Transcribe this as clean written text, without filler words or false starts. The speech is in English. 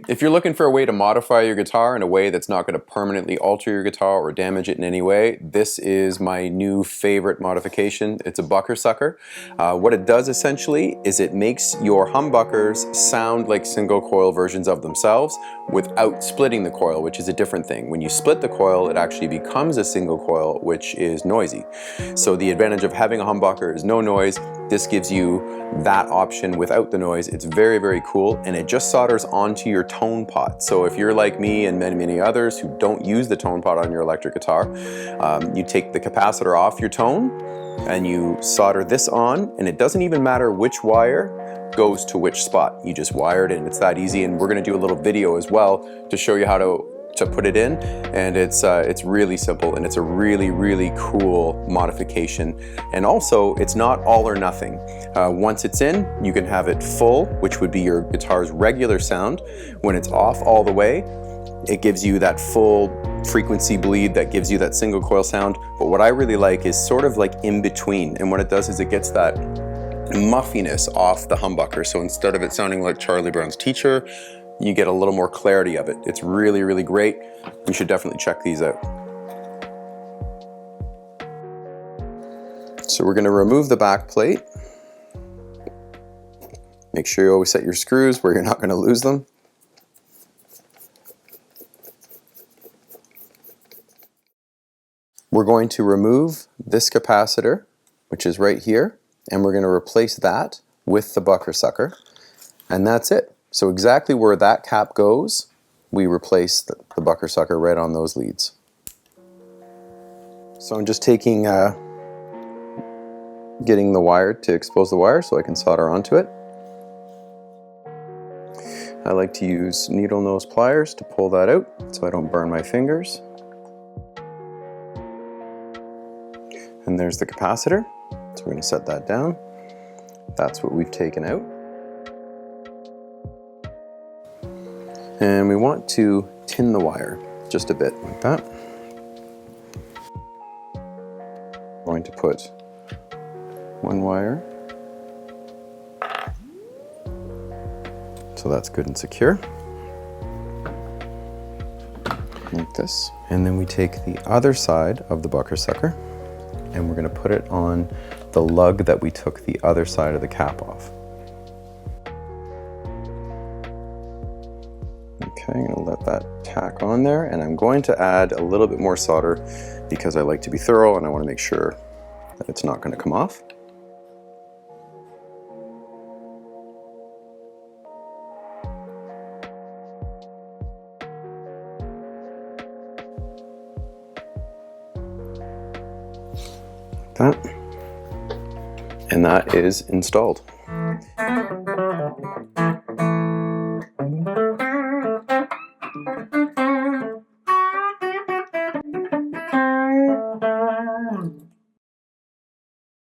If you're looking for a way to modify your guitar in a way that's not going to permanently alter your guitar or damage it in any way, this is my new favorite modification. It's a bucker sucker. What it does essentially is it makes your humbuckers sound like single coil versions of themselves without splitting the coil, which is a different thing. When you split the coil, it actually becomes a single coil, which is noisy. So the advantage of having a humbucker is no noise. This gives you that option without the noise. It's very, very cool, and it just solders onto your tone pot. So if you're like me and many others who don't use the tone pot on your electric guitar, you take the capacitor off your tone and you solder this on, and it doesn't even matter which wire goes to which spot. You just wire it in. It's that easy, and we're going to do a little video as well to show you how to put it in, and it's really simple, and it's a really cool modification. And also, it's not all or nothing. Once it's in, you can have it full, which would be your guitar's regular sound. When it's off all the way, it gives you that full frequency bleed that gives you that single coil sound. But what I really like is sort of like in between, and what it does is it gets that muffiness off the humbucker. So instead of it sounding like Charlie Brown's Teacher, you get a little more clarity of it. It's really great. You should definitely check these out. So we're going to remove the back plate. Make sure you always set your screws where you're not going to lose them. We're going to remove this capacitor, which is right here, and we're going to replace that with the bucker sucker, and that's it. So exactly where that cap goes, we replace the bucker sucker right on those leads. So I'm just taking, getting the wire to expose the wire so I can solder onto it. I like to use needle nose pliers to pull that out so I don't burn my fingers. And there's the capacitor. So we're going to set that down. That's what we've taken out. And we want to tin the wire just a bit like that. I'm going to put one wire, so that's good and secure, like this. And then we take the other side of the bucker sucker and we're going to put it on the lug that we took the other side of the cap off. Okay, I'm going to let that tack on there, and I'm going to add a little bit more solder because I like to be thorough and I want to make sure that it's not going to come off. Like that. And that is installed.